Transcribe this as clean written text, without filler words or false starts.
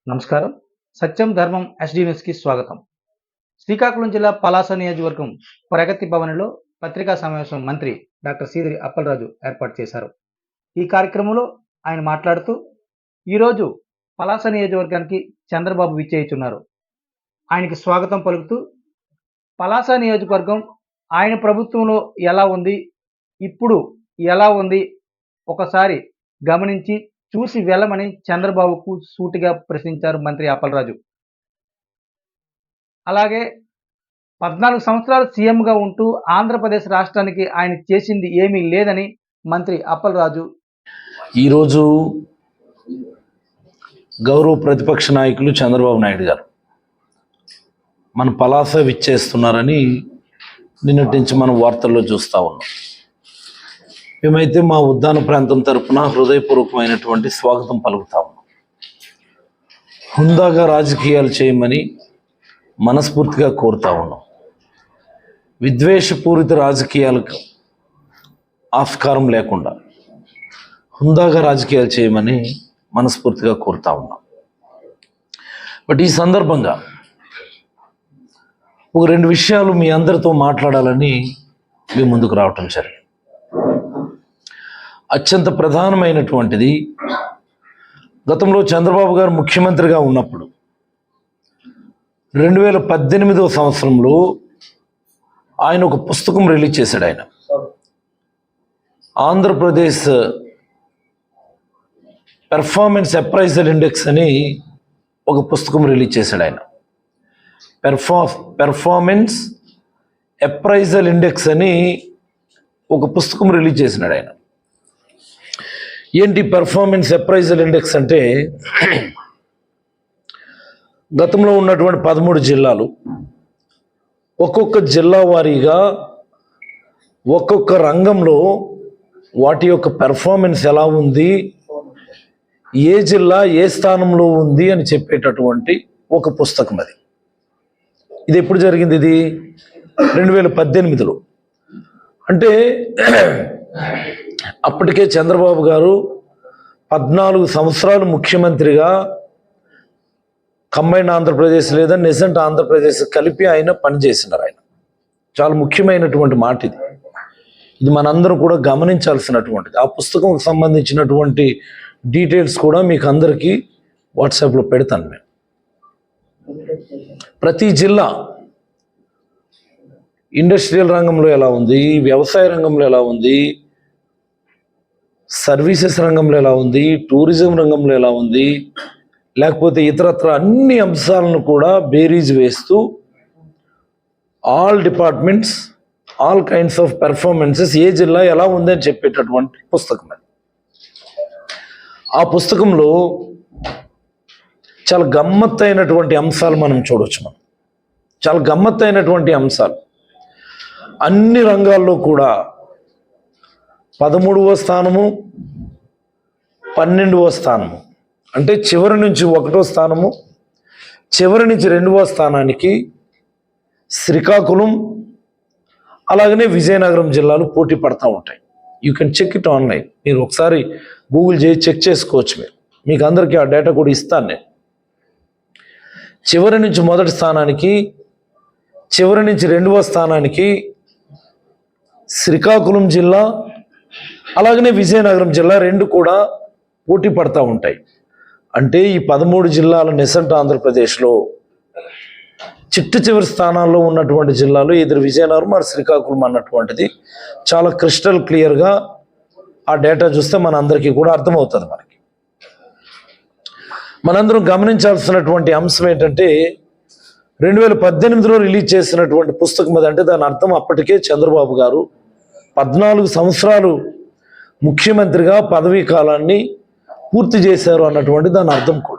నమస్కారం. సత్యం ధర్మం ఎస్డి న్యూస్కి స్వాగతం. శ్రీకాకుళం జిల్లా పలాస నియోజకవర్గం ప్రగతి భవన్లో పత్రికా సమావేశం మంత్రి డాక్టర్ సీదిరి అప్పలరాజు ఏర్పాటు చేశారు. ఈ కార్యక్రమంలో ఆయన మాట్లాడుతూ ఈరోజు పలాస నియోజకవర్గానికి చంద్రబాబు విచ్చేయుచున్నారు. ఆయనకి స్వాగతం పలుకుతూ పలాస నియోజకవర్గం ఆయన ప్రభుత్వంలో ఎలా ఉంది, ఇప్పుడు ఎలా ఉంది ఒకసారి గమనించి చూసి వెళ్ళమని చంద్రబాబుకు సూటిగా ప్రశ్నించారు మంత్రి అప్పలరాజు. అలాగే 14 సంవత్సరాలు సీఎంగా ఉంటూ ఆంధ్రప్రదేశ్ రాష్ట్రానికి ఆయన చేసింది ఏమీ లేదని మంత్రి అప్పలరాజు ఈరోజు గౌరవ ప్రతిపక్ష నాయకులు చంద్రబాబు నాయుడు గారు మన పలాస విచ్చేస్తున్నారని నిన్నటి నుంచి మనం వార్తల్లో చూస్తూ ఉన్నాం. మేమైతే మా ఉద్యాన ప్రాంతం తరపున హృదయపూర్వకమైనటువంటి స్వాగతం పలుకుతా ఉన్నాం. హుందాగా రాజకీయాలు చేయమని మనస్ఫూర్తిగా కోరుతా ఉన్నాం. విద్వేషపూరిత రాజకీయాలకు ఆస్కారం లేకుండా హుందాగా రాజకీయాలు చేయమని మనస్ఫూర్తిగా కోరుతా ఉన్నాం. బట్ ఈ సందర్భంగా ఒక 2 విషయాలు మీ అందరితో మాట్లాడాలని మీ ముందుకు రావటం జరిగింది. అత్యంత ప్రధానమైనటువంటిది, గతంలో చంద్రబాబు గారు ముఖ్యమంత్రిగా ఉన్నప్పుడు 2018వ సంవత్సరంలో ఆయన ఒక పుస్తకం రిలీజ్ చేశాడు. ఆయన ఆంధ్రప్రదేశ్ పెర్ఫార్మెన్స్ అప్రైజల్ ఇండెక్స్ అని ఒక పుస్తకం రిలీజ్ చేశాడు. ఆయన పెర్ఫార్మెన్స్ అప్రైజల్ ఇండెక్స్ అని ఒక పుస్తకం రిలీజ్ చేసినాడు. ఆయన ఏంటి పెర్ఫార్మెన్స్ అప్రైజల్ ఇండెక్స్ అంటే, గతంలో ఉన్నటువంటి 13 జిల్లాలు ఒక్కొక్క జిల్లా వారీగా ఒక్కొక్క రంగంలో వాటి యొక్క పెర్ఫార్మెన్స్ ఎలా ఉంది, ఏ జిల్లా ఏ స్థానంలో ఉంది అని చెప్పేటటువంటి ఒక పుస్తకం. ఇది ఎప్పుడు జరిగింది? ఇది 2018లో. అంటే అప్పటికే చంద్రబాబు గారు 14 సంవత్సరాలు ముఖ్యమంత్రిగా కంబైన్డ్ ఆంధ్రప్రదేశ్ లేదా నిజంట్ ఆంధ్రప్రదేశ్ కలిపి ఆయన పనిచేసినారు. ఆయన చాలా ముఖ్యమైనటువంటి మాట ఇది. ఇది మనందరం కూడా గమనించాల్సినటువంటిది. ఆ పుస్తకంకి సంబంధించినటువంటి డీటెయిల్స్ కూడా మీకు అందరికీ వాట్సాప్లో పెడతాను. నేను ప్రతి జిల్లా ఇండస్ట్రియల్ రంగంలో ఎలా ఉంది, వ్యవసాయ రంగంలో ఎలా ఉంది, సర్వీసెస్ రంగంలో ఎలా ఉంది, టూరిజం రంగంలో ఎలా ఉంది, లేకపోతే ఇతరత్ర అన్ని అంశాలను కూడా బేరీజ్ వేస్తూ all departments, all kinds of performances ఏ జిల్లా ఎలా ఉంది అని చెప్పేటటువంటి పుస్తకం. ఆ పుస్తకంలో చాలా గమ్మత్తైనటువంటి అంశాలు మనం చూడవచ్చు. చాలా గమ్మత్తైనటువంటి అంశాలు. అన్ని రంగాల్లో కూడా 13వ స్థానము, 12వ స్థానము, అంటే చివరి నుంచి 1వ స్థానము, చివరి నుంచి 2వ స్థానానికి శ్రీకాకుళం అలాగనే విజయనగరం జిల్లాలు పోటీ పడతా ఉంటాయి. You can check it online. మీరు ఒకసారి గూగుల్ చేసి చెక్ చేసుకోవచ్చు. మీకు అందరికీ ఆ డేటా కూడా ఇస్తాను నేను. చివరి నుంచి 1వ స్థానానికి, చివరి నుంచి 2వ స్థానానికి శ్రీకాకుళం జిల్లా అలాగనే విజయనగరం జిల్లా 2 కూడా పోటీ పడతా ఉంటాయి. అంటే ఈ 13 జిల్లాల నిజంట్ ఆంధ్రప్రదేశ్లో చివరి స్థానాల్లో ఉన్నటువంటి జిల్లాలు ఎదురు విజయనగరం మరి శ్రీకాకుళం అన్నటువంటిది చాలా క్రిస్టల్ క్లియర్గా ఆ డేటా చూస్తే మన అందరికీ కూడా అర్థమవుతుంది. మనందరం గమనించాల్సినటువంటి అంశం ఏంటంటే, 2018లో రిలీజ్ చేసినటువంటి పుస్తకం అంటే దాని అర్థం అప్పటికే చంద్రబాబు గారు 14 సంవత్సరాలు ముఖ్యమంత్రిగా పదవీ కాలాన్ని పూర్తి చేశారు అన్నటువంటి దాని అర్థం కూడా.